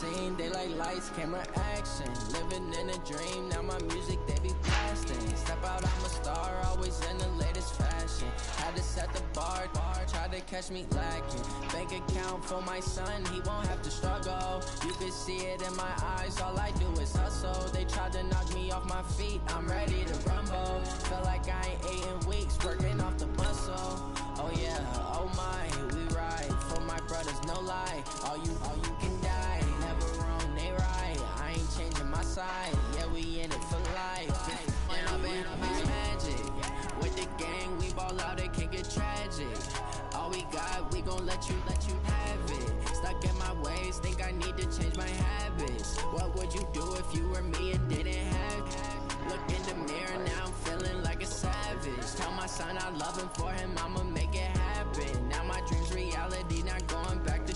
scene, they like lights, camera, action. Living in a dream, now my music they be blasting. Step out, I'm a star, always in the latest fashion. Had to set the bar, try to catch me lacking. Bank account for my son, he won't have to struggle. You can see it in my eyes, all I do is hustle. They tried to knock me off my feet, I'm ready to rumble. Feel like I ain't ate in weeks, working off the muscle. Oh yeah, oh my, we ride for my brothers, no lie. All you can die, never wrong, they right. I ain't changing my side, yeah, we in it for life. When I'm in my magic, with the gang, we ball out, it can get tragic. All we got, we gon' let you have it. Stuck in my ways, think I need to change my habits. What would you do if you were me and didn't have it? Look in the mirror, now I'm feeling like a savage. Tell my son I love him, for him I'ma make it happen. Now my dream's reality, not going back to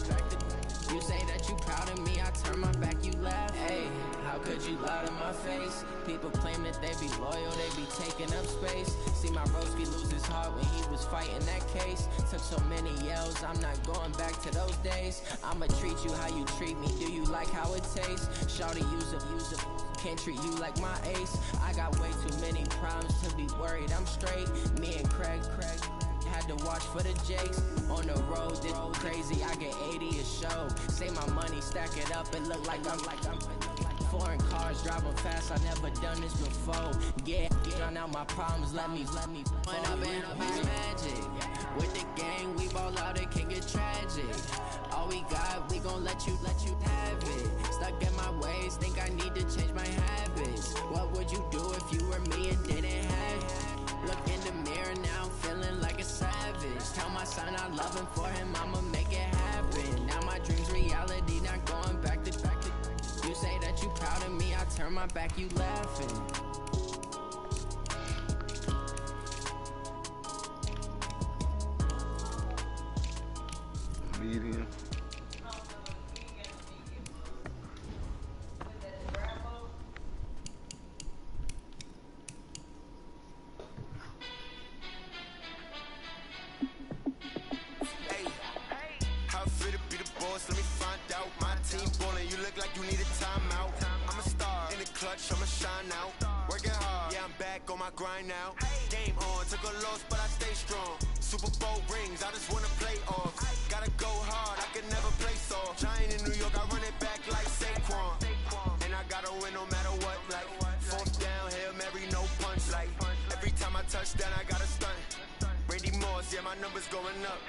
you say that you proud of me, I turn my back, you laugh. Hey, how could you lie to my face? People claim that they be loyal, they be taking up space. See my broski lose his heart when he was fighting that case. Took so many yells, I'm not going back to those days. I'ma treat you how you treat me, do you like how it tastes? Shawty, use a can't treat you like my ace. I got way too many problems to be worried, I'm straight. Me and Craig had to watch for the Jakes. On the road, this crazy, I get 80 a show. Say my money, stack it up, it look like I'm foreign cars, driving fast, I never done this before. Yeah, drown out my problems, let me When I'm in my magic, with the gang, we ball out, it can get tragic. All we got, we gon' let you have it. Stuck in my ways, think I need to change my habits. What would you do if you were me and didn't have it? Look in the mirror, now I'm feeling like a savage. Tell my son I love him, for him I'ma make it happen. Now my dream's reality, not going back to you say that you proud of me, I turn my back, you laughing. Medium. Let me find out. My team ballin', you look like you need a timeout. I'm a star in the clutch, I'ma shine out. Working hard, yeah, I'm back on my grind now. Game on, took a loss, but I stay strong. Super Bowl rings, I just wanna play off. Gotta go hard, I can never play soft. Giant in New York, I run it back like Saquon. And I gotta win no matter what, like fourth down, Hail Mary, no punch. Like every time I touch down, I gotta stunt. Randy Moss, yeah, my numbers going up.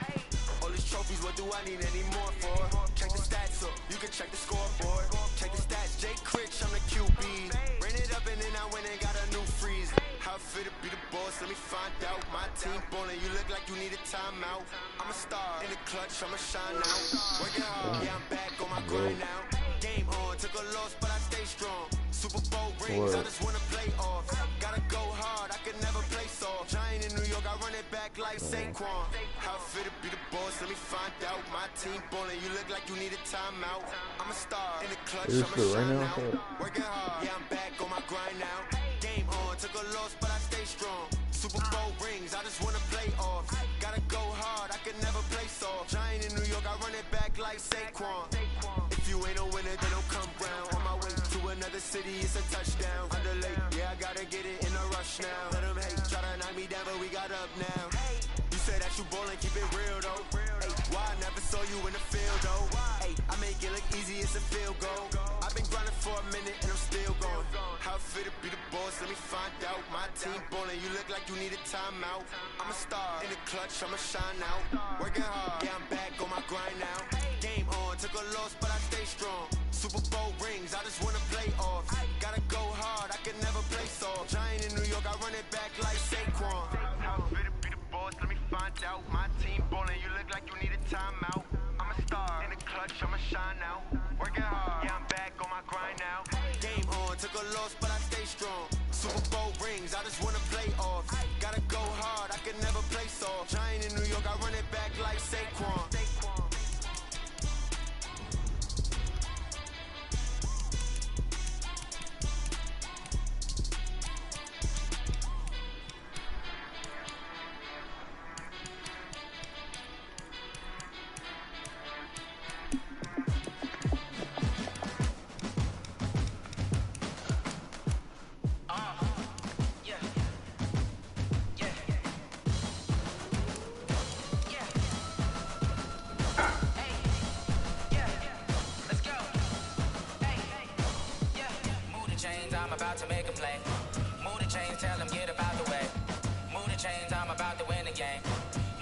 All these trophies, what do I need any more for? Check the stats up, you can check the scoreboard. Check the stats, Jay Critch, I'm the QB. Ran it up and then I went and got a new freeze. How I fit to be the boss, let me find out. My team ballin', you look like you need a timeout. I'm a star in the clutch, I'ma shine out. Working hard, yeah, I'm back on my grind now. Game on, took a loss, but I stay strong. Super Bowl rings, I just wanna play off. Gotta go hard, I can never play soft. Giant in New York, I run it back like Saquon. How I fit to be the boss, let me find out. My team ballin', you look like you need a timeout. I'm a star in the clutch, I'ma shine out. Working hard, yeah, I'm back on my grind now. Game on, took a loss, but I stay strong. Super Bowl rings, I just wanna play off. Gotta go hard, I can never play soft. Giant in New York, I run it back like Saquon. If you ain't a winner, then don't come round. On my way to another city, it's a touchdown. Underlay, yeah, I gotta get it in a rush now. Let them hate, try to knock me down, but we got up now. You say that you ballin', keep it real though. Ay, why I never saw you in the field though? Ay, I make it look easy, it's a field goal. I've been grinding for a minute and I'm still going. How I fit to be the boss, let me find out. My team ballin', you look like you need a timeout. I'm a star in the clutch, I'ma shine out. Working hard, yeah, I'm back on my grind now. Game on, took a loss, but I stay strong. Super Bowl rings, I just wanna play off. Gotta go hard, I can never play soft. Giant in New York, I run it back like Saquon. How I fit to be the boss, let me find out. My team ballin', you look like you need a timeout. I'm a star in the clutch, I'ma shine out. Working hard, yeah, I'm back on my grind now. Game on, took a loss, but I stay strong. Super Bowl rings, I just wanna play off. Gotta go hard, I can never play soft. Giant in New York, I run it back like Saquon. about to make a play. Move the chains, tell them get about the way. Move the chains, I'm about to win the game.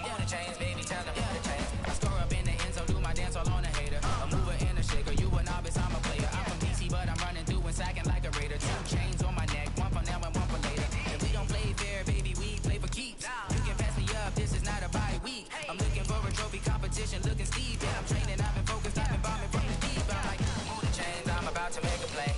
Move the chains, baby, tell them move the chains. I score up in the end zone, do my dance all on a hater. A mover and a shaker, you a novice, I'm a player. I'm from DC, but I'm running through and sacking like a raider. 2 chains on my neck, one for now and one for later. And we don't play fair, baby, we play for keeps. You can pass me up, this is not a bye week. I'm looking for a trophy competition, looking steep. Yeah, I'm training, I've been focused, I've been bombing from the deep. I'm like, move the chains, I'm about to make a play.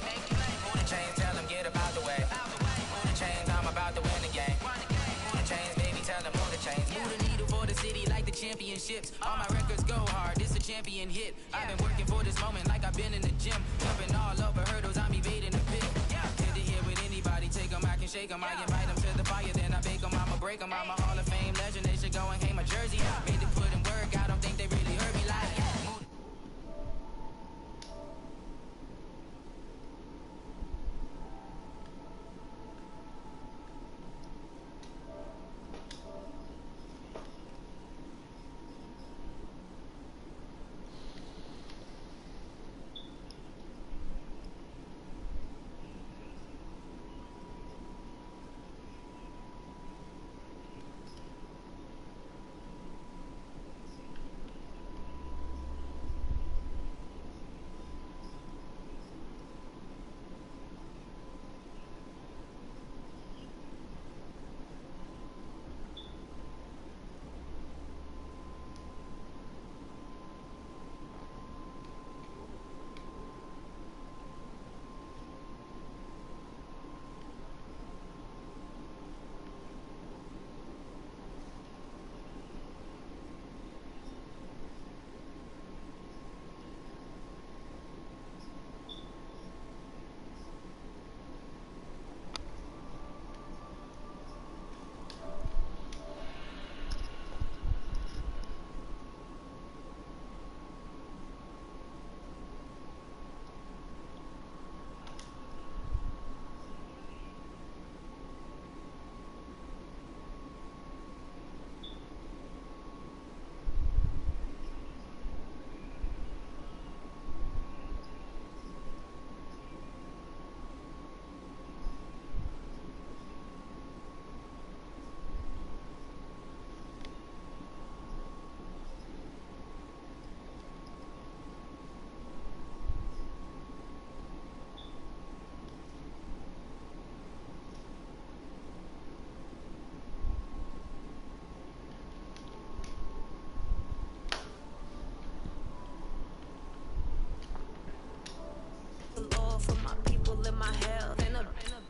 Move the chains, tell them get about the way. Move the chains, I'm about to win the game. Move the chains, baby, tell them move the chains. Move the needle for the city like the championships. All my records go hard, this a champion hit. I've been working for this moment like I've been in the gym. Jumping all over hurdles, I'm evading the pit. Hit the hit with anybody, take them, I can shake them. I invite them to the fire, then I bake them, I'ma break them. I'm a Hall of Fame legend, they should go and hang my jersey. Made to put in work, I don't think they really heard me like move.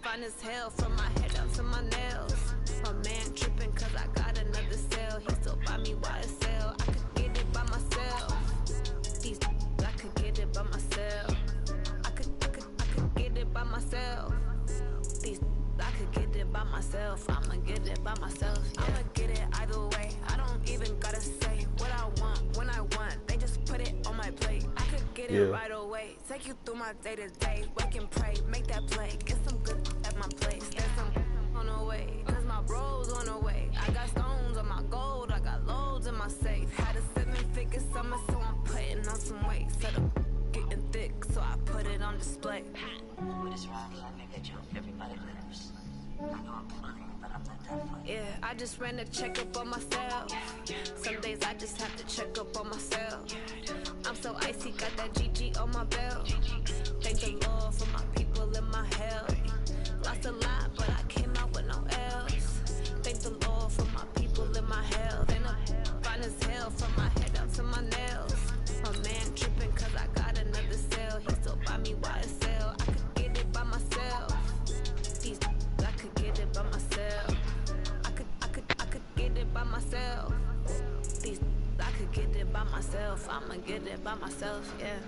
Fine as hell from my head up to my nails. My man tripping cause I got another sale. He still buy me YSL. I could get it by myself. These I could get it by myself. I could get it by myself. These I could get it by myself. I'ma get it by myself. Yeah. I'ma get it either way. I don't even gotta say what I want when I want. They just put it on my plate. I could get it right away. Take you through my day to day. Wake and pray, make that play. Get some good at my place. There's some on the way, cause my bros on the way. I got stones on my gold, I got loads in my safe. Had a 7-figure summer, so I'm putting on some weight. Set up getting thick, so I put it on display. With this ride, I make that jump, everybody lives. I know I'm funny, but I'm not that funny. Yeah, I just ran a checkup on myself. Some days I just have to check up on myself. I'm so icy, got that GG on my belt. Thank the Lord for my people in my health. Lost a lot, but I came out with no else. Thank the Lord for my people in my health. And I'm fine as hell from my head up to my nails. My man tripping cause I got another sale. He still buy me YSL. I could get it by myself. These I could get it by myself. I could get it by myself. These I could get it by myself. I'ma get it by myself, yeah.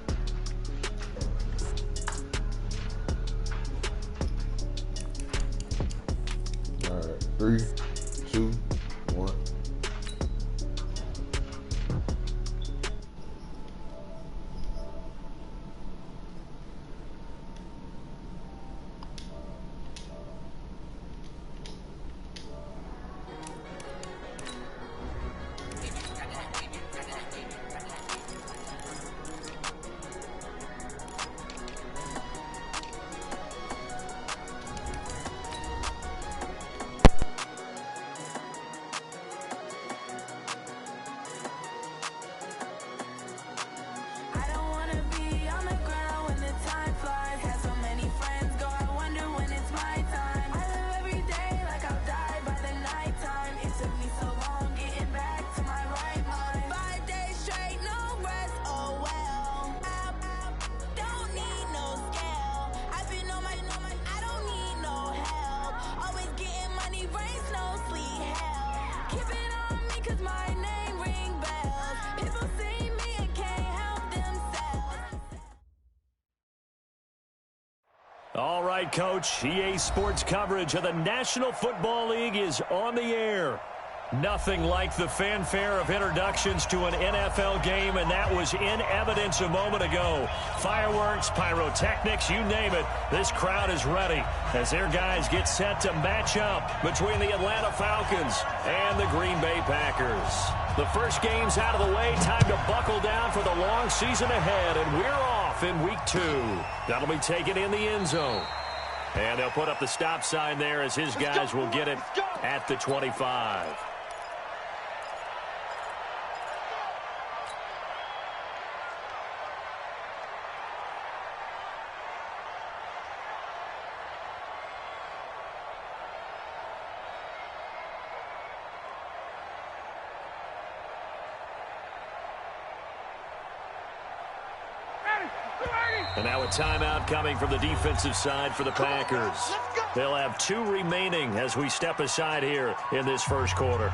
Alright, 3, 2, 1. All right, Coach. EA Sports coverage of the National Football League is on the air. Nothing like the fanfare of introductions to an NFL game, and that was in evidence a moment ago. Fireworks, pyrotechnics, you name it. This crowd is ready as their guys get set to match up between the Atlanta Falcons and the Green Bay Packers. The first game's out of the way. Time to buckle down for the long season ahead, and we're off in week 2. That'll be taken in the end zone. And they'll put up the stop sign there as his guys will get it at the 25. And now a timeout coming from the defensive side for the Packers. They'll have 2 remaining as we step aside here in this first quarter.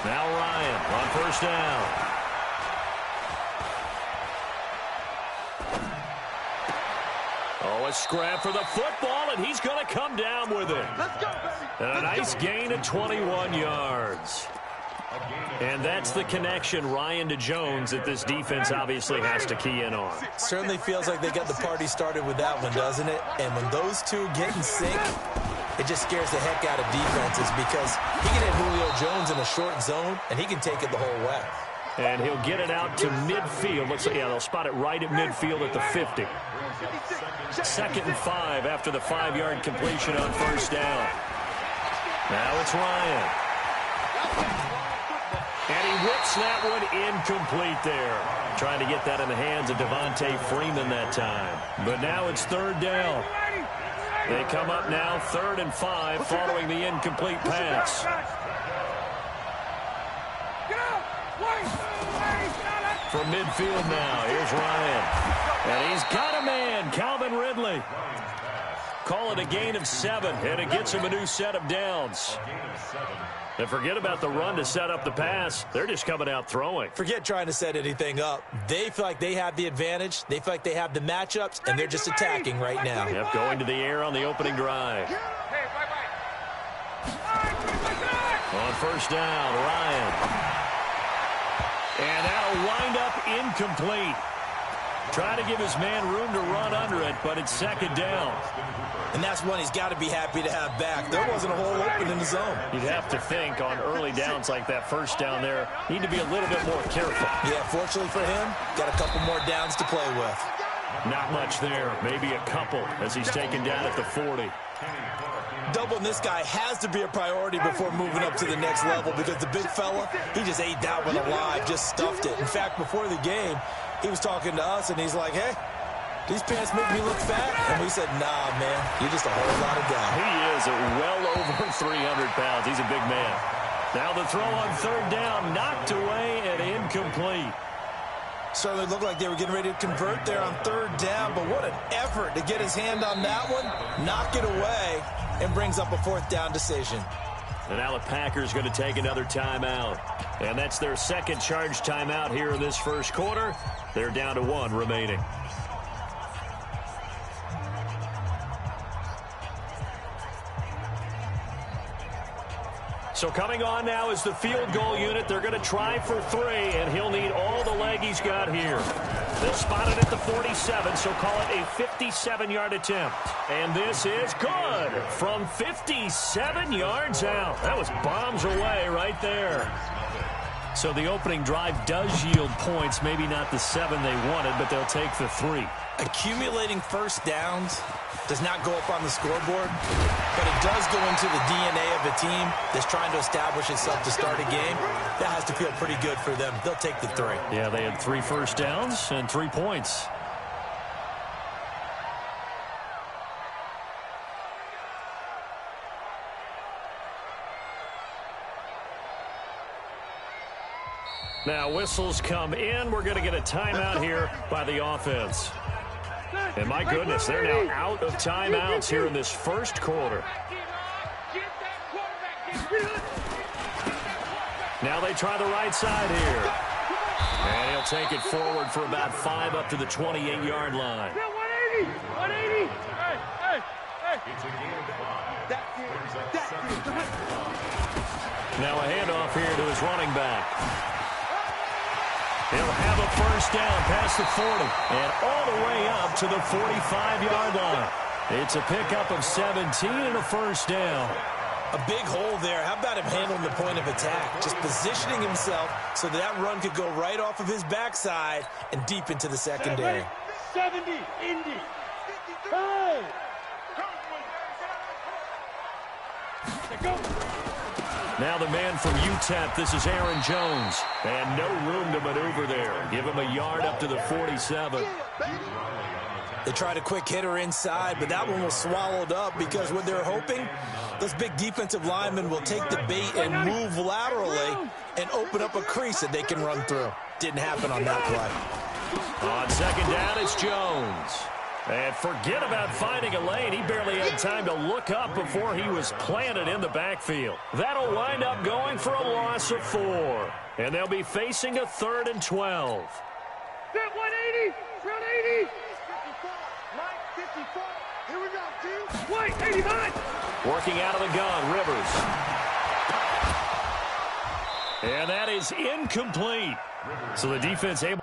Now Ryan on first down. Oh, a scrap for the football, and he's going to come down with it. Let's go, baby. And a nice gain of 21 yards. And that's the connection, Ryan to Jones, that this defense obviously has to key in on. Certainly feels like they got the party started with that one, doesn't it? And when those two get in sync, it just scares the heck out of defenses because he can hit Julio Jones in a short zone, and he can take it the whole way. And he'll get it out to midfield. Looks like, yeah, they'll spot it right at midfield at the 50. 2nd and 5 after the 5-yard completion on first down. Now it's Ryan. And he whips that one incomplete there. Trying to get that in the hands of Devontae Freeman that time. But now it's 3rd down. They come up now 3rd and 5 following the incomplete pass. From midfield now, here's Ryan. And he's got a man, Calvin Ridley. Call it a gain of 7, and it gets him a new set of downs. And forget about the run to set up the pass. They're just coming out throwing. Forget trying to set anything up. They feel like they have the advantage. They feel like they have the matchups, and they're just attacking right now. Yep, going to the air on the opening drive. On first down, Ryan. And that'll wind up incomplete. Trying to give his man room to run under it, but it's 2nd down. And that's one he's got to be happy to have back. There wasn't a hole open in the zone. You'd have to think on early downs like that first down there, need to be a little bit more careful. Yeah, fortunately for him, got a couple more downs to play with. Not much there, maybe a couple as he's taken down at the 40. Doubling this guy has to be a priority before moving up to the next level because the big fella, he just ate that one alive, just stuffed it. In fact, before the game, he was talking to us, and he's like, hey, these pants make me look fat. And we said, nah, man, you're just a whole lot of guy. He is well over 300 pounds. He's a big man. Now the throw on 3rd down, knocked away and incomplete. Certainly looked like they were getting ready to convert there on 3rd down, but what an effort to get his hand on that one, knock it away, and brings up a 4th down decision. And now the Packers going to take another timeout. And that's their 2nd charge timeout here in this first quarter. They're down to 1 remaining. So coming on now is the field goal unit. They're going to try for 3, and he'll need all the leg he's got here. They'll spot it at the 47, so call it a 57-yard attempt. And this is good from 57 yards out. That was bombs away right there. So the opening drive does yield points, maybe not the 7 they wanted, but they'll take the 3. Accumulating first downs does not go up on the scoreboard, but it does go into the DNA of a team that's trying to establish itself to start a game. That has to feel pretty good for them. They'll take the 3. Yeah, they had 3 first downs and 3 points. Now whistles come in. We're going to get a timeout here by the offense. And my goodness, they're now out of timeouts here in this first quarter. Now they try the right side here. And he'll take it forward for about 5 up to the 28-yard line. 180! Hey! Now a handoff here to his running back. He'll have a first down past the 40 and all the way up to the 45-yard line. It's a pickup of 17 and a first down. A big hole there. How about him handling the point of attack? Just positioning himself so that run could go right off of his backside and deep into the secondary. 70, Indy. Hey! Go! Now the man from UTEP, this is Aaron Jones. And no room to maneuver there. Give him a yard up to the 47. They tried a quick hitter inside, but that one was swallowed up because what they're hoping, those big defensive linemen will take the bait and move laterally and open up a crease that they can run through. Didn't happen on that play. On second down, it's Jones. And forget about finding a lane. He barely had time to look up before he was planted in the backfield. That'll wind up going for a loss of 4. And they'll be facing a 3rd and 12. 180! 180! 54! Here we go, dude! Wait, 89! Working out of the gun, Rivers. And that is incomplete. So the defense able.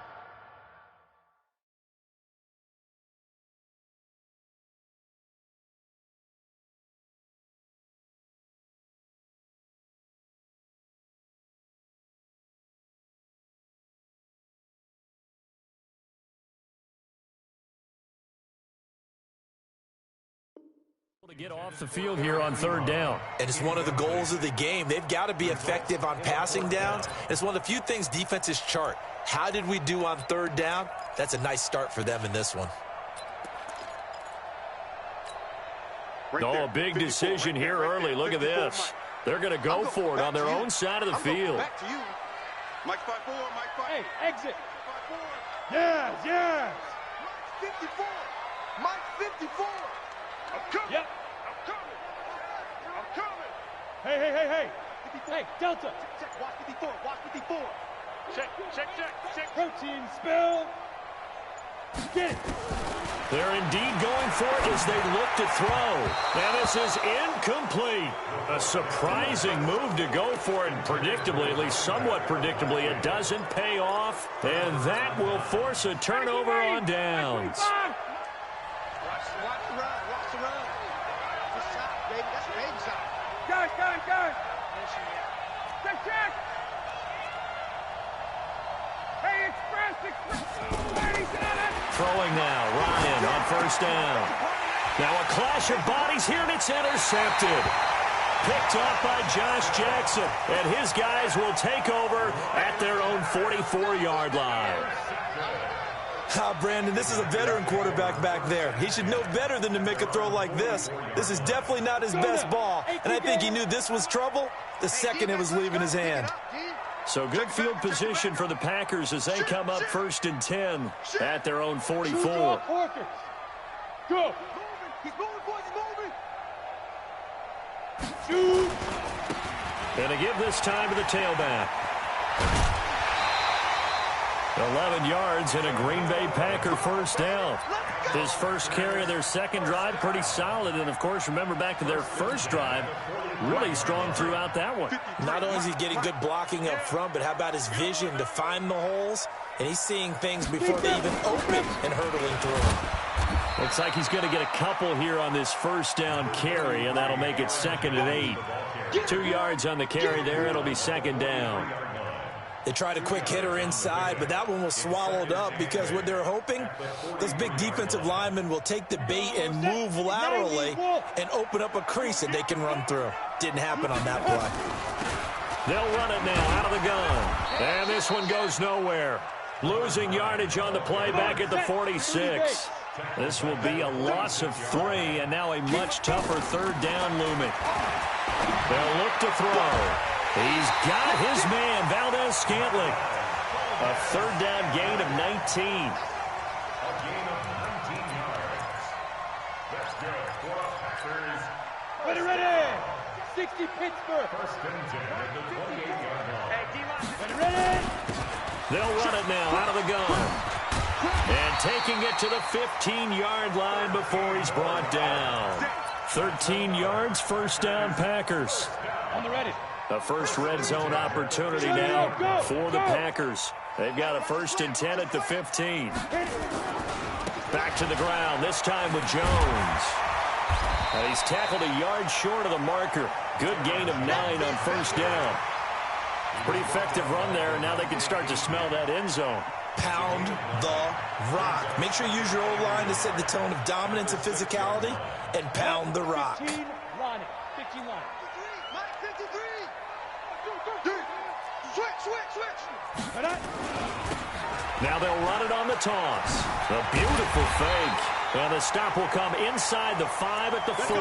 To get off the field here on 3rd down. And it's one of the goals of the game. They've got to be effective on passing downs. It's one of the few things defenses chart. How did we do on 3rd down? That's a nice start for them in this one. Oh, a big decision here early. Look at this. They're going to go for it on their own side of the field. Back to you. Mike 5-4, Mike 5. Hey, exit. Yes, yes. Mike 54. Mike 54. I'm coming. Yep. I'm coming. Hey. Hey, Delta. Check, watch 54. Watch 54. Check. Protein spill. Get it. They're indeed going for it as they look to throw. And this is incomplete. A surprising move to go for it. And predictably, at least somewhat predictably, it doesn't pay off. And that will force a turnover on downs. Watch the run. Good shot, baby. That's a baby shot. Guys. Check. Hey, express. Throwing now, Ryan on 1st down. Now a clash of bodies here, and it's intercepted. Picked off by Josh Jackson, and his guys will take over at their own 44-yard line. Brandon, this is a veteran quarterback back there. He should know better than to make a throw like this. This is definitely not his best ball, and I think he knew this was trouble the second it was leaving his hand. So good field position for the Packers as they come up 1st and 10 at their own 44. Go. He's moving, boys. He's moving. Shoot. And to give this time to the tailback. 11 yards and a Green Bay Packer 1st down. His first carry of their 2nd drive, pretty solid. And, of course, remember back to their 1st drive, really strong throughout that one. Not only is he getting good blocking up front, but how about his vision to find the holes? And he's seeing things before they even open and hurdling through them. Looks like he's going to get a couple here on this 1st down carry, and that'll make it 2nd and 8. 2 yards on the carry there. It'll be 2nd down. They tried a quick hitter inside, but that one was swallowed up because what they're hoping, those big defensive linemen will take the bait and move laterally and open up a crease that they can run through. Didn't happen on that play. They'll run it now out of the gun. And this one goes nowhere. Losing yardage on the play back at the 46. This will be a loss of 3, and now a much tougher third down looming. They'll look to throw. He's got his man, Valdez-Scantling. A third down gain of 19. Ready! 60 Pittsburgh. Ready! They'll run it now out of the gun. And taking it to the 15-yard line before he's brought down. 13 yards, first down Packers. On the ready. The first red zone opportunity now for the Packers. They've got a 1st and 10 at the 15. Back to the ground, this time with Jones. And he's tackled a yard short of the marker. Good gain of 9 on first down. Pretty effective run there, and now they can start to smell that end zone. Pound the rock. Make sure you use your O-line to set the tone of dominance and physicality, and pound the rock. 15 line. 15 line. 53. Switch. Now they'll run it on the toss. A beautiful fake. And the stop will come inside the 5 at the 4.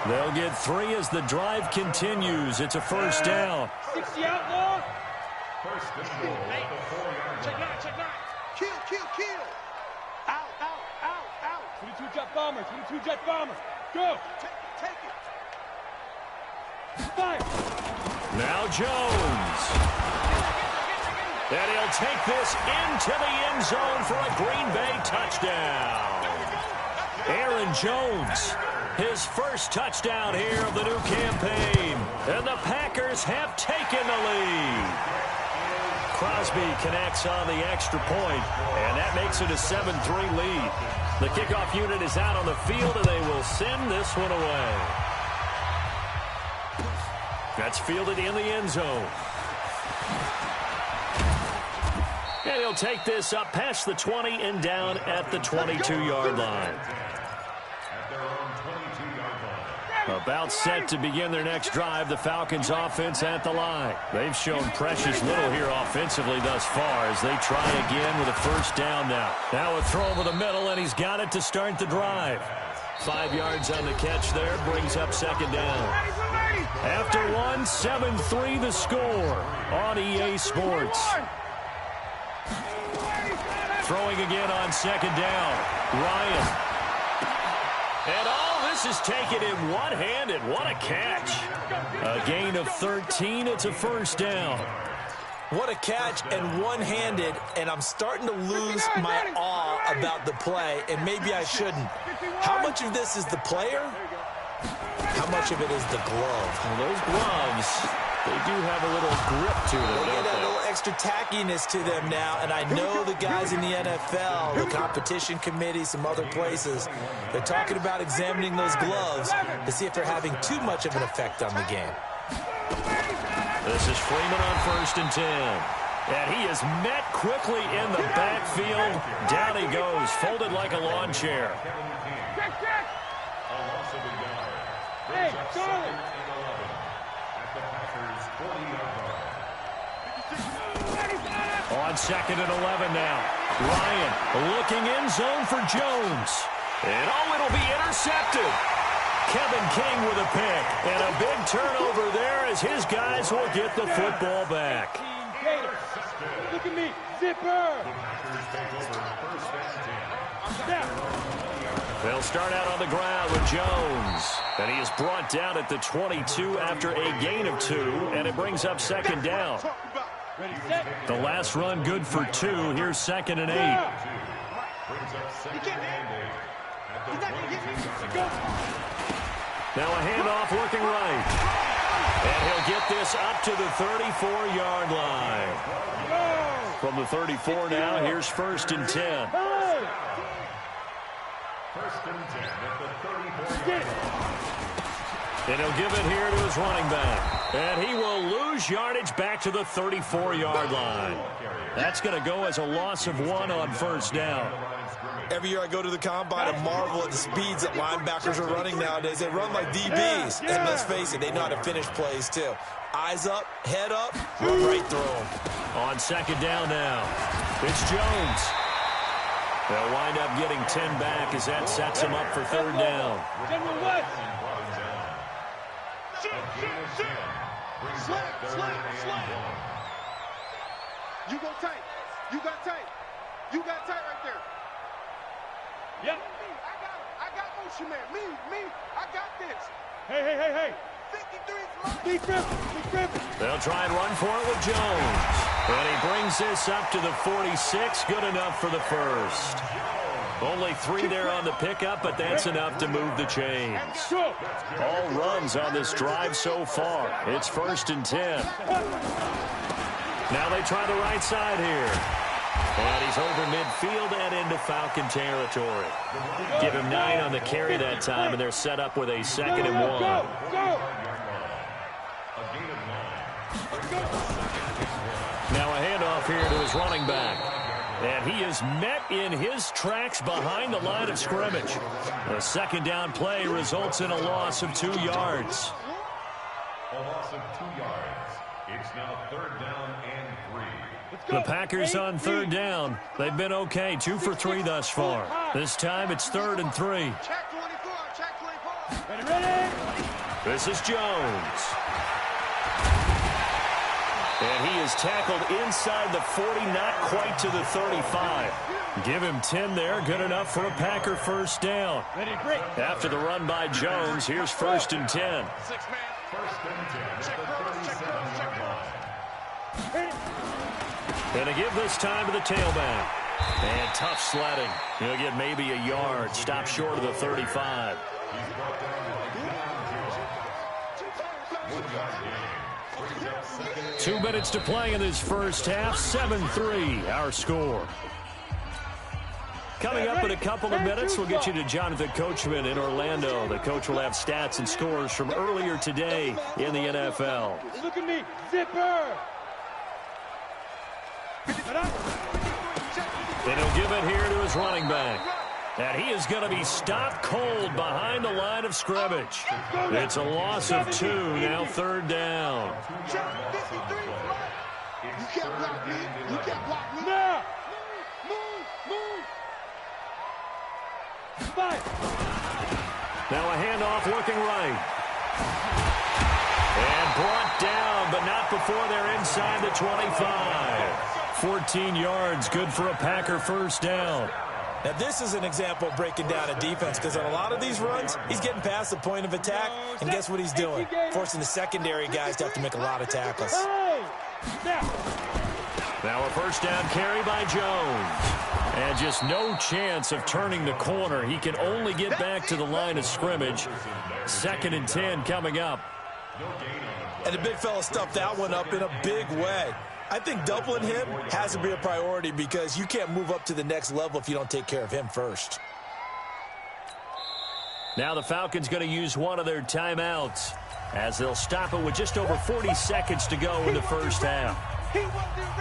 They'll get 3 as the drive continues. It's a first down. 60 outlaw. First and goal at the 4-yard line. Check nine. Kill. Out. 22 jet bomber. Go. Take it. Fire. Now Jones. And he'll take this into the end zone for a Green Bay touchdown. Aaron Jones, his first touchdown here of the new campaign. And the Packers have taken the lead. Crosby connects on the extra point, and that makes it a 7-3 lead. The kickoff unit is out on the field, and they will send this one away. That's fielded in the end zone. And he'll take this up past the 20 and down at the 22-yard line. About set to begin their next drive, the Falcons offense at the line. They've shown precious little here offensively thus far as they try again with a first down now. Now a throw over the middle, and he's got it to start the drive. 5 yards on the catch there, brings up second down. After 1, 7-3 the score on EA Sports. Throwing again on second down. Ryan. And all this is taken in one-handed. What a catch. A gain of 13. It's a first down. What a catch and one-handed, and I'm starting to lose my awe about the play, and maybe I shouldn't. How much of this is the player? How much of it is the glove? Well, those gloves, they do have a little grip to them, They don't get a they? little extra tackiness to them now, and I know the guys in the NFL, the competition committee, some other places, they're talking about examining those gloves to see if they're having too much of an effect on the game. This is Freeman on 1st and 10. And he is met quickly in the backfield. Down he goes, folded like a lawn chair. Check. Hey, Charlie. On 2nd and 11 now. Ryan looking in zone for Jones. And it'll be intercepted. Kevin King with a pick. And a big turnover there as his guys will get the football back. Look at me. Zipper. They'll start out on the ground with Jones. And he is brought down at the 22 after a gain of 2. And it brings up second down. The last run good for 2. Here's 2nd and 8. Now a handoff working right. And he'll get this up to the 34-yard line. From the 34 now, here's 1st and 10. 1st and 10 at the 34-yard line. And he'll give it here to his running back. And he will lose yardage back to the 34-yard line. That's going to go as a loss of 1 on first down. Every year I go to the combine and marvel at the speeds that linebackers are running nowadays. They run like DBs. And let's face it, they know how to finish plays too. Eyes up, head up, run right through them. On second down now, it's Jones. They'll wind up getting 10 back as that sets him up for third down. General West. You go tight. You got tight. You got tight right there. Yep. Me, I got motion man. Me, I got this. Hey. 53 is mine. Big Griffin. They'll try and run for it with Jones. And he brings this up to the 46. Good enough for the first. Only 3 there on the pickup, but that's enough to move the chains. All runs on this drive so far. It's 1st and 10. Now they try the right side here. And he's over midfield and into Falcon territory. Give him 9 on the carry that time, and they're set up with a 2nd and 1. Now a handoff here to his running back. And he is met in his tracks behind the line of scrimmage. The second down play results in a loss of 2 yards. A loss of 2 yards. It's now 3rd down and 3. The Packers on 3rd down. They've been okay, 2 for 3 thus far. This time it's 3rd and 3. Check 24, check 24. Ready? This is Jones. And he is tackled inside the 40, not quite to the 35. Give him 10 there, good enough for a Packer first down. Ready, break. After the run by Jones, here's 1st and 10. 6 man. 1st and 10 at the 37-yard line. And to give this time to the tailback. And tough sledding. He'll get maybe a yard. Stop short of the 35. 2 minutes to play in this first half. 7-3, our score. Coming up in a couple of minutes, we'll get you to Jonathan Coachman in Orlando. The coach will have stats and scores from earlier today in the NFL. Look at me. Zipper. And he'll give it here to his running back. And he is going to be stopped cold behind the line of scrimmage. It's a loss of 2, now 3rd down. You can't block me. You can't block me. Now. Move. Fight. Now a handoff looking right. And brought down, but not before they're inside the 25. 14 yards, good for a Packer first down. Now, this is an example of breaking down a defense because on a lot of these runs, he's getting past the point of attack, and guess what he's doing? Forcing the secondary guys to have to make a lot of tackles. Now a first down carry by Jones. And just no chance of turning the corner. He can only get back to the line of scrimmage. 2nd and 10 coming up. And the big fella stuffed that one up in a big way. I think doubling him has to be a priority because you can't move up to the next level if you don't take care of him first. Now the Falcons going to use one of their timeouts as they'll stop it with just over 40 seconds to go in the first half. He wasn't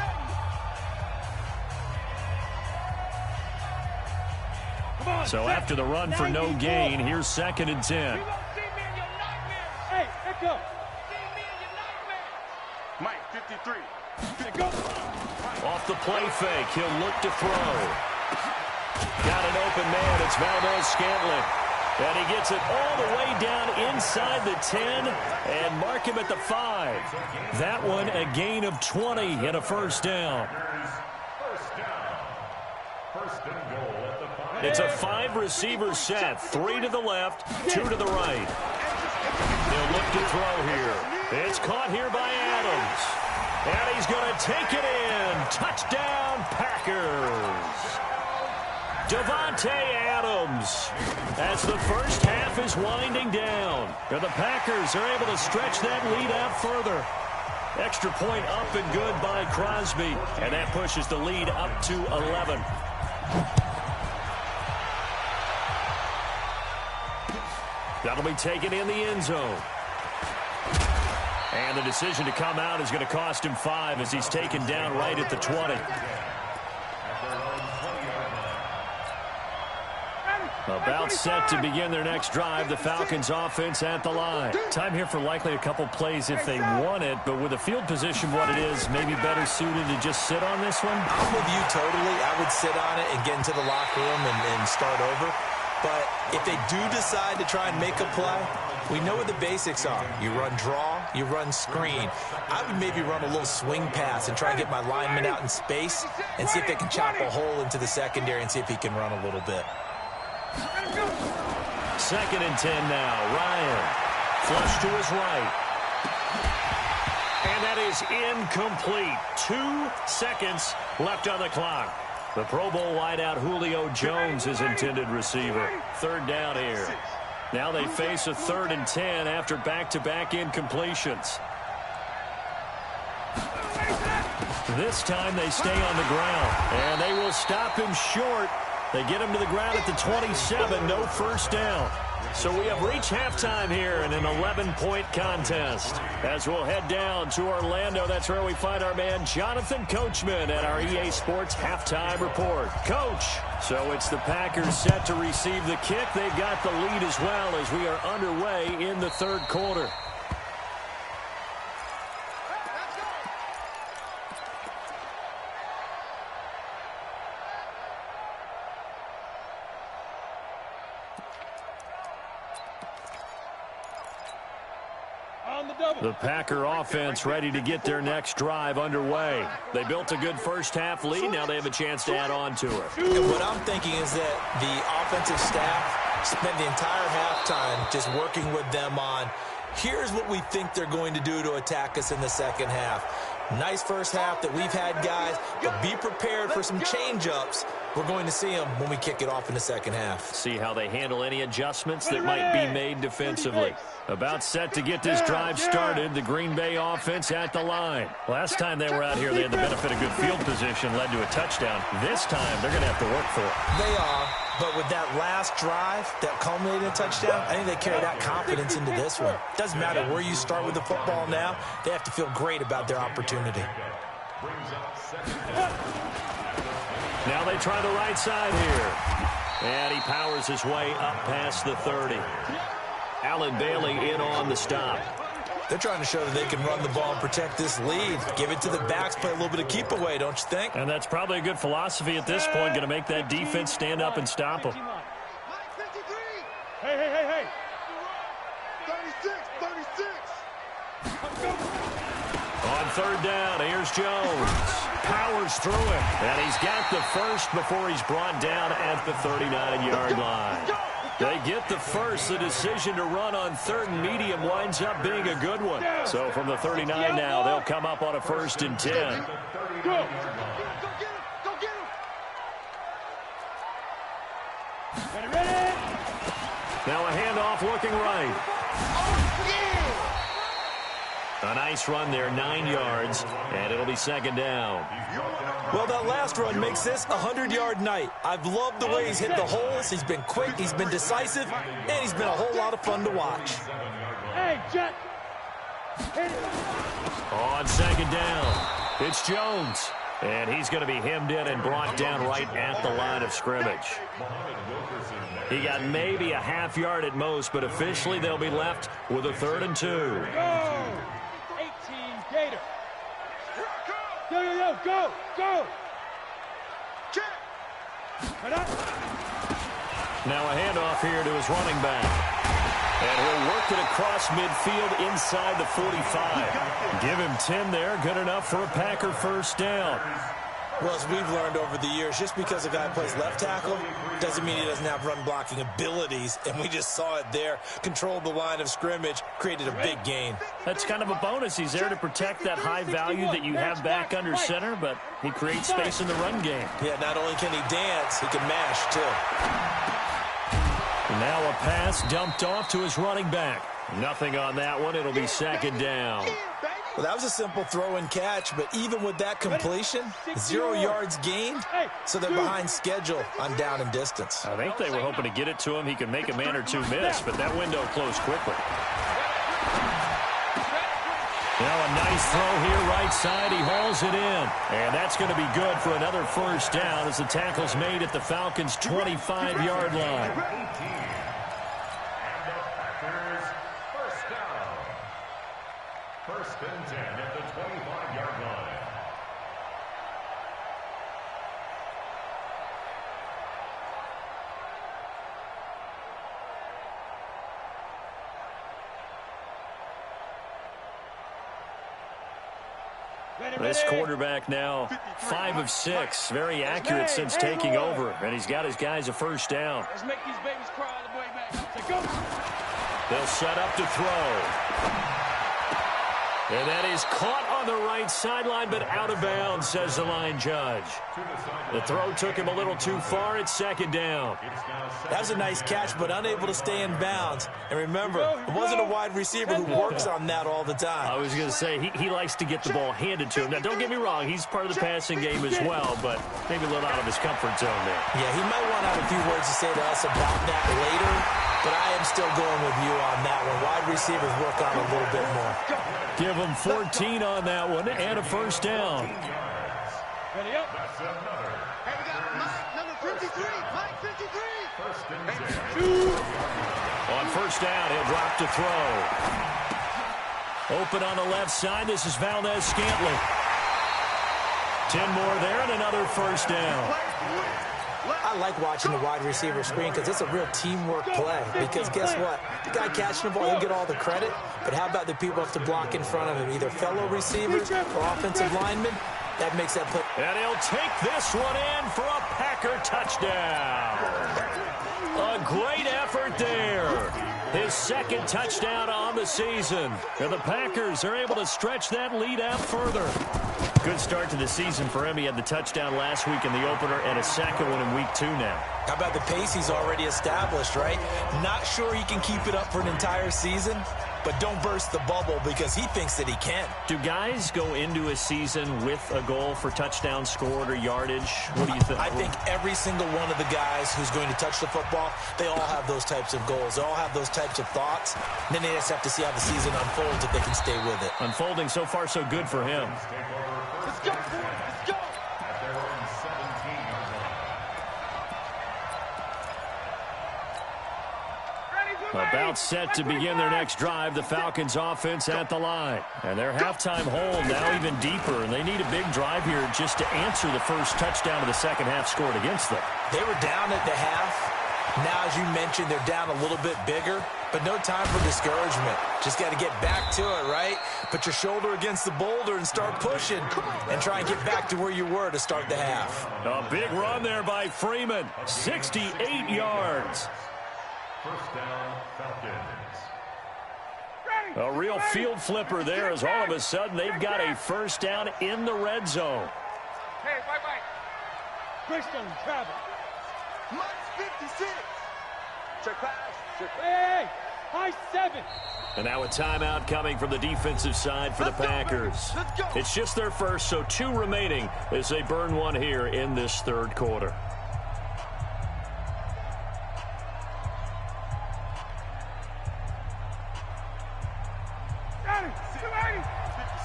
ready. So after the run for no gain, here's 2nd and 10. Hey, echo. Mike, 53. Off the play fake, he'll look to throw. Got an open man, it's Valdez-Scantling. And he gets it all the way down inside the 10 and mark him at the 5. That one a gain of 20 and a first down. It's a 5-receiver set, 3 to the left, 2 to the right. He'll look to throw here. It's caught here by Adams. And he's going to take it in. Touchdown, Packers. Davante Adams. As the first half is winding down, and the Packers are able to stretch that lead out further. Extra point up and good by Crosby, and that pushes the lead up to 11. That'll be taken in the end zone. And the decision to come out is going to cost him 5 as he's taken down right at the 20. About set to begin their next drive, the Falcons offense at the line. Time here for likely a couple plays if they want it, but with the field position what it is, maybe better suited to just sit on this one? I'm with you totally. I would sit on it and get into the locker room and start over. But if they do decide to try and make a play, we know what the basics are. You run draw, you run screen. I would maybe run a little swing pass and try and get my lineman out in space and see if they can chop a hole into the secondary and see if he can run a little bit. 2nd and 10 now. Ryan. Flush to his right. And that is incomplete. 2 seconds left on the clock. The Pro Bowl wideout Julio Jones is intended receiver. 3rd down here. Now they face a 3rd and 10 after back-to-back incompletions. This time they stay on the ground, and they will stop him short. They get him to the ground at the 27, no first down. So we have reached halftime here in an 11-point contest. As we'll head down to Orlando, that's where we find our man Jonathan Coachman at our EA Sports Halftime Report. Coach, so it's the Packers set to receive the kick. They've got the lead as well as we are underway in the 3rd quarter. The Packer offense ready to get their next drive underway. They built a good first-half lead. Now they have a chance to add on to it. And what I'm thinking is that the offensive staff spent the entire halftime just working with them on, here's what we think they're going to do to attack us in the second half. Nice first half that we've had, guys, but be prepared for some change-ups. We're going to see them when we kick it off in the second half. See how they handle any adjustments that might be made defensively. About set to get this drive started, the Green Bay offense at the line. Last time they were out here, they had the benefit of good field position, led to a touchdown. This time, they're going to have to work for it. They are, but with that last drive that culminated in a touchdown, I think they carry that confidence into this one. Doesn't matter where you start with the football now, they have to feel great about their opportunity. Now they try the right side here. And he powers his way up past the 30. Allen Bailey in on the stop. They're trying to show that they can run the ball and protect this lead. Give it to the backs, play a little bit of keep away, don't you think? And that's probably a good philosophy at this point, going to make that defense stand up and stop them. Hey, hey, hey, hey. 36. On 3rd down, here's Jones. Powers through it. And he's got the first before he's brought down at the 39-yard line. They get the first. The decision to run on 3rd and medium winds up being a good one. So from the 39 now, they'll come up on a 1st and 10. Go. Go get him. Go get him. Ready. Now a handoff looking right. Oh, yeah. A nice run there, 9 yards, and it'll be 2nd down. Well, that last run makes this a 100-yard night. I've loved the way he's hit the holes. He's been quick, he's been decisive, and he's been a whole lot of fun to watch. Hey, Jet. On 2nd down, it's Jones. And he's going to be hemmed in and brought down right at the line of scrimmage. He got maybe a half yard at most, but officially they'll be left with a 3rd and 2. Go. 18 Gator. Yo, yo, yo, go, go. Check. Now a handoff here to his running back. And he'll work it across midfield inside the 45. Give him 10 there, good enough for a Packer 1st down. Well, as we've learned over the years, just because a guy plays left tackle doesn't mean he doesn't have run blocking abilities. And we just saw it there. Controlled the line of scrimmage, created a big gain. That's kind of a bonus. He's there to protect that high value that you have back under center, but he creates space in the run game. Yeah, not only can he dance, he can mash, too. Now a pass dumped off to his running back. Nothing on that one. It'll be 2nd down. Well, that was a simple throw and catch, but even with that completion, 0 yards gained, so they're behind schedule on down and distance. I think they were hoping to get it to him. He could make a man or two miss, but that window closed quickly. Now a nice throw here right side. He hauls it in. And that's going to be good for another first down as the tackle's made at the Falcons' 25-yard line. And the Packers first down. First and 10 at the 25-yard line. This quarterback now 5 of 6. Very accurate since taking over. And he's got his guys a first down. Let's make these babies cry all the way back. So go. They'll set up to throw. And that is caught on the right sideline, but out of bounds, says the line judge. The throw took him a little too far. It's second down. That was a nice catch, but unable to stay in bounds. And remember, it wasn't a wide receiver who works on that all the time. I was going to say, he likes to get the ball handed to him. Now, don't get me wrong. He's part of the passing game as well, but maybe a little out of his comfort zone there. Yeah, he might want to have a few words to say to us about that later, but I am still going with you on that one. Wide receivers work on a little bit more. Give him 14 on that one and a first down. Ready up. Hey, we got Mike, number 53. Mike, 53. First and 10. On first down, he'll drop to throw. Open on the left side. This is Valdez-Scantling. 10 more there and another first down. I like watching the wide receiver screen because it's a real teamwork play. Because guess what? The guy catching the ball, he'll get all the credit. But how about the people have to block in front of him, either fellow receivers or offensive linemen? That makes that play. And he'll take this one in for a Packer touchdown. A great effort there. His second touchdown on the season. And the Packers are able to stretch that lead out further. Good start to the season for him. He had the touchdown last week in the opener and a second one in week 2 now. How about the pace he's already established, right? Not sure he can keep it up for an entire season, but don't burst the bubble because he thinks that he can. Do guys go into a season with a goal for touchdowns scored or yardage? What do you think? I think every single one of the guys who's going to touch the football, they all have those types of goals. They all have those types of thoughts. And then they just have to see how the season unfolds if they can stay with it. Unfolding so far so good for him. Let's go. Let's go. At their own 17-yard line. About set to begin their next drive, the Falcons offense at the line. And their halftime hold now even deeper, and they need a big drive here just to answer the first touchdown of the second half scored against them. They were down at the half. Now, as you mentioned, they're down a little bit bigger, but no time for discouragement. Just got to get back to it, right? Put your shoulder against the boulder and start pushing and try and get back to where you were to start the half. A big run there by Freeman, 68 yards. First down, Falcons. A real field flipper there as all of a sudden they've got a first down in the red zone. Hey, wait. Christian, travel. Mike's 56. Check pass. Hey, high 7. And now a timeout coming from the defensive side for the Packers. Let's go. It's just their first, so 2 remaining as they burn one here in this third quarter. Got it. 280.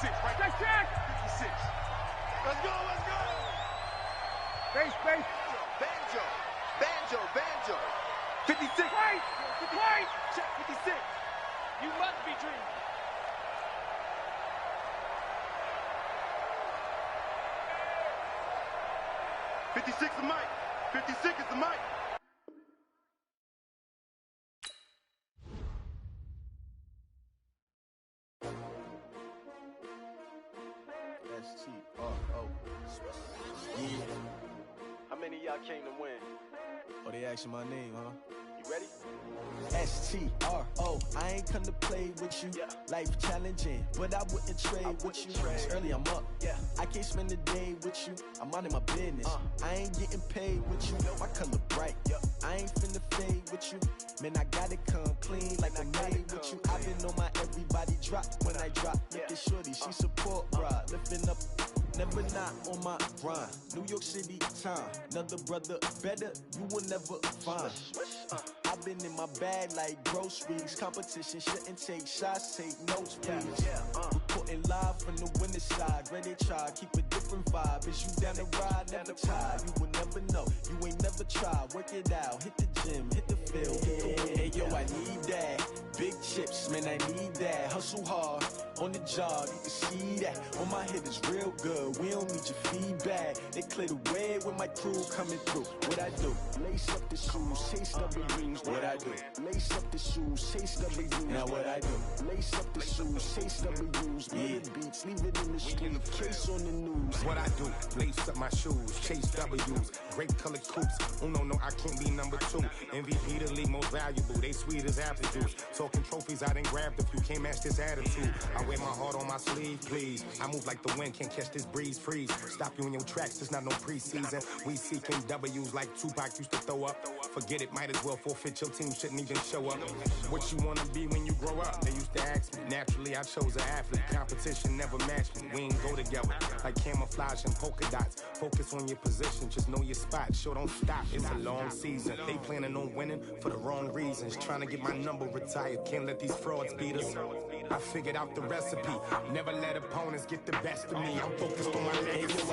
56, right? Check. 56. Let's go. Base. Banjo. 56. Wait. Check 56. You must be dreaming. $56 is Mike. 56 is the Mike. S-T-R-O. Yeah. How many of y'all came to win? Oh, they asking my name, huh? You ready? S-T-R-O. I ain't come to play with you. Yeah. Life challenging, but I wouldn't trade with you. It's early, I'm up. Yeah. I can't spend the day with you. I'm minding my business. I ain't getting paid with you. My color bright. I ain't finna fade with you. Man, I gotta come clean like I'm made with you. I've been on my everybody drop when I drop. Look at shorty, she support, bruh. Lifting up. Never not on my grind. New York City time. Another brother better, you will never find. I've been in my bag like groceries. Competition shouldn't take shots, take notes, please. Reporting live from the winter side. Great they try, keep a different vibe. Is you down the ride, never tired. You will never know, you ain't never tried. Work it out, hit the gym, hit the field, hit the wind. Hey yo, I need that. Big chips, man, I need that. Hustle hard, on the job, you can see that. On my head is real good, we don't need your feedback. They clear the way with my crew coming through. What I do? Lace up the shoes, chase W's. What I do? Lace up the shoes, chase W's. Now what I do? Lace up the shoes, chase W's. Murder beats, leave it in the street, case on the news. What I do? Lace up my shoes, chase W's. Great colored coops. No, I can't be number 2. MVP the league most valuable. They sweet as apple juice. Talking trophies, I done grabbed a few. Can't match this attitude. I wear my heart on my sleeve, please. I move like the wind, can't catch this breeze. Freeze. Stop you in your tracks. It's not no preseason. We seeking W's like Tupac used to throw up. Forget it, might as well forfeit. Your team shouldn't even show up. What you wanna be when you grow up? They used to ask me. Naturally, I chose an athlete. Competition never matched me. We ain't go together like camouflage and polka dots. Focus on your position, just know your spot. Sure, don't stop. It's a long season. They planning on winning for the wrong reasons. Trying to get my number retired. Can't let these frauds beat us. I figured out the recipe. Never let opponents get the best of me. I'm focused on my legacy.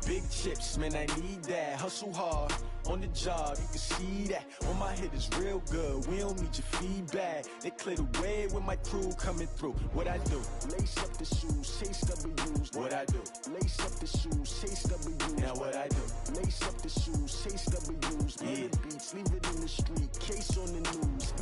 Big chips, man, I need that. Hustle hard, on the job, you can see that. On my head is real good, we don't need your feedback. They clear the way with my crew coming through. What I do? Lace up the shoes, chase W's. What I do? Lace up the shoes, chase W's. Now what I do? Lace up the shoes, chase W's. Murder beats, leave it in the street, case on the news.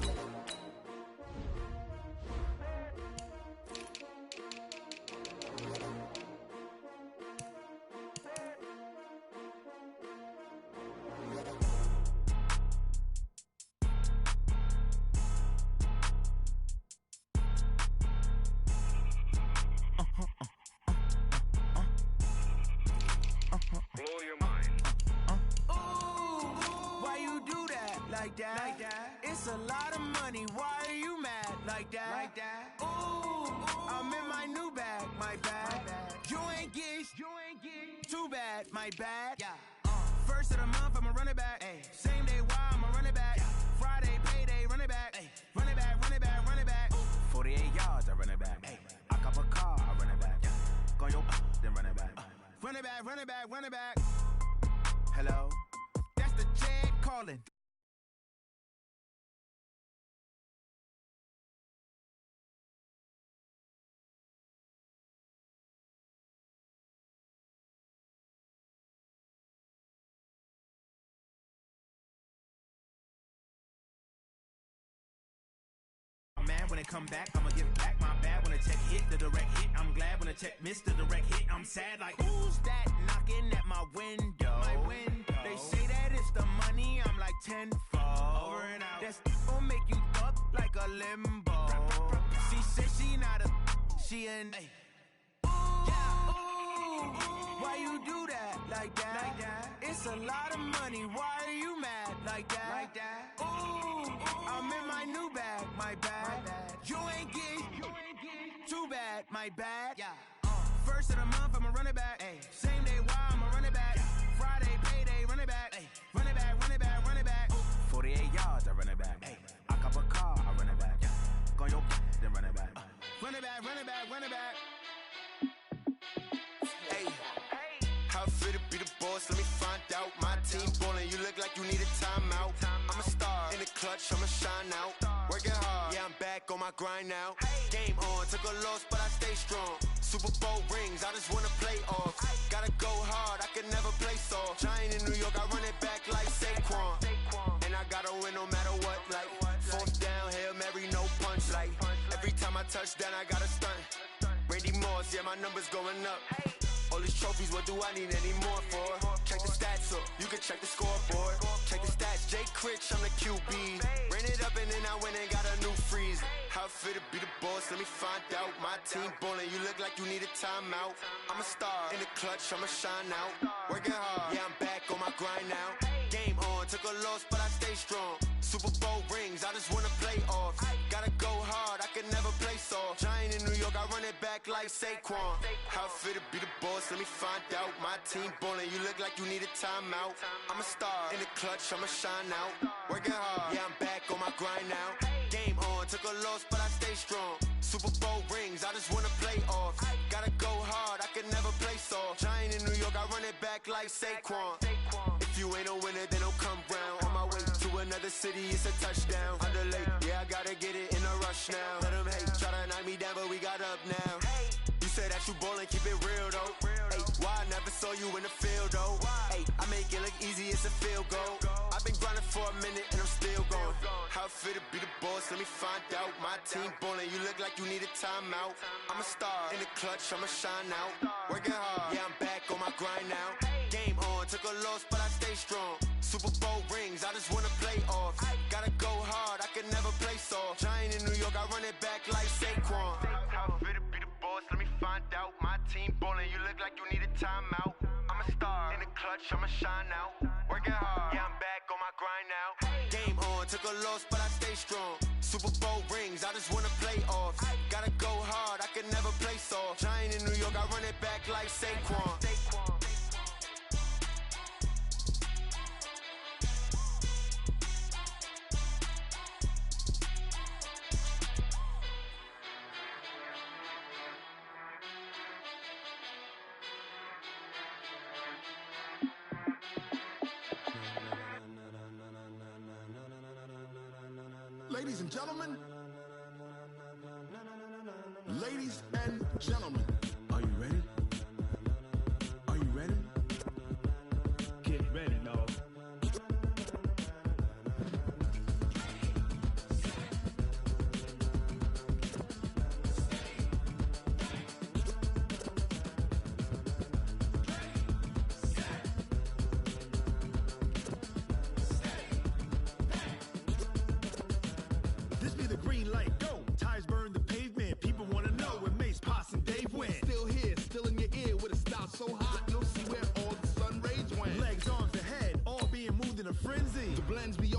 It's a lot of money, why are you mad like that? Ooh, I'm in my new bag, my bad. You ain't get too bad, my bad. First of the month, I'ma run it back. Same day, why I'ma run it back. Friday, payday, run it back. Run it back, run it back, run it back. 48 yards, I run it back. I cop a car, I run it back. Go your then run it back. Run it back, run it back, run it back. Hello, that's the Jed calling. Man, when it come back, I'ma give back my bad. When the check hit, the direct hit, I'm glad. When the check missed the direct hit, I'm sad. Like, who's that knocking at my window? They say that it's the money, I'm like tenfold. Over and out. That's gon' make you fuck like a limbo. She said she not a, she an. Ooh, why you do that like that? It's a lot of money, why are you mad like that? Ooh, I'm in my new bag, my bad. You ain't get too bad, my bad. First of the month, I'ma run it back. Same day, why I'ma run it back. Friday, payday, run it back. Run it back, run it back, run it back. 48 yards, I run it back. I cop a car, I run it back. Go your then run it back. Run it back, run it back, run it back. Hey, how fit to be the boss? Let me find out. My team ballin', you look like you need a timeout. I'm a star in the clutch, I'ma shine out. Working hard, yeah, I'm back on my grind now. Game on, took a loss, but I stay strong. Super Bowl rings, I just wanna play off. Gotta go hard, I can never play soft. Giant in New York, I run it back like Saquon. And I gotta win no matter what, like fourth down, Hail Mary, no punch. Like every time I touch down, I gotta stunt. Randy Moss, yeah, my numbers going up. All these trophies, what do I need any more for? Check the stats up, you can check the scoreboard. Check the stats, Jay Critch, I'm the QB. Ran it up and then I went and got a new freeze. How fit to be the boss, let me find out. My team ballin', you look like you need a timeout. I'm a star in the clutch, I'ma shine out. Working hard, yeah, I'm back on my grind now. Game on, took a loss, but I stay strong. Super Bowl rings, I just wanna play off. Gotta go hard, I can never play soft. Giant in New York, I run it back like Saquon. How fit to be the boss, boss, let me find out. My team ballin', you look like you need a timeout. I'm a star in the clutch, I'ma shine out. Working hard, yeah, I'm back on my grind now. Game on, took a loss, but I stay strong. Super Bowl rings, I just wanna play off. Gotta go hard, I can never play soft. Giant in New York, I run it back like Saquon. If you ain't a winner, then don't come round. On my way to another city, it's a touchdown. Underlay, yeah, I gotta get it in a rush now. Let them hate, try to knock me down, but we got up now. You say that you ballin', keep it real though. Hey, why I never saw you in the field though? Hey, I make it look easy, it's a field goal. I've been grinding for a minute and I'm still going. How it feel to be the boss, let me find out. My team ballin', you look like you need a timeout. I'm a star in the clutch, I'ma shine out. Working hard, yeah, I'm back on my grind now. Game on, took a loss, but I stay strong. Super Bowl rings, I just wanna play off. Gotta go hard, I can never play soft. Giant in New York, I run it back like Saquon. How it feel to be the boss, let me find out. My team ballin', you look like you need a timeout. I'm a star in the clutch, I'ma shine out. Working hard, yeah, I'm back on my grind now. Game on, took a loss, but I stay strong. Super Bowl rings, I just wanna play off. Gotta go hard, I can never play soft. Giant in New York, I run it back like Saquon. Ladies and gentlemen, ladies and gentlemen, are you ready? Are you ready? Get ready, no. This be the green light, go. Tires burn the pavement. People wanna know where Mace, Potts, and Dave went. Still here, still in your ear with a style so hot, you'll see where all the sun rays went. Legs, arms, the head, all being moved in a frenzy. The blends be all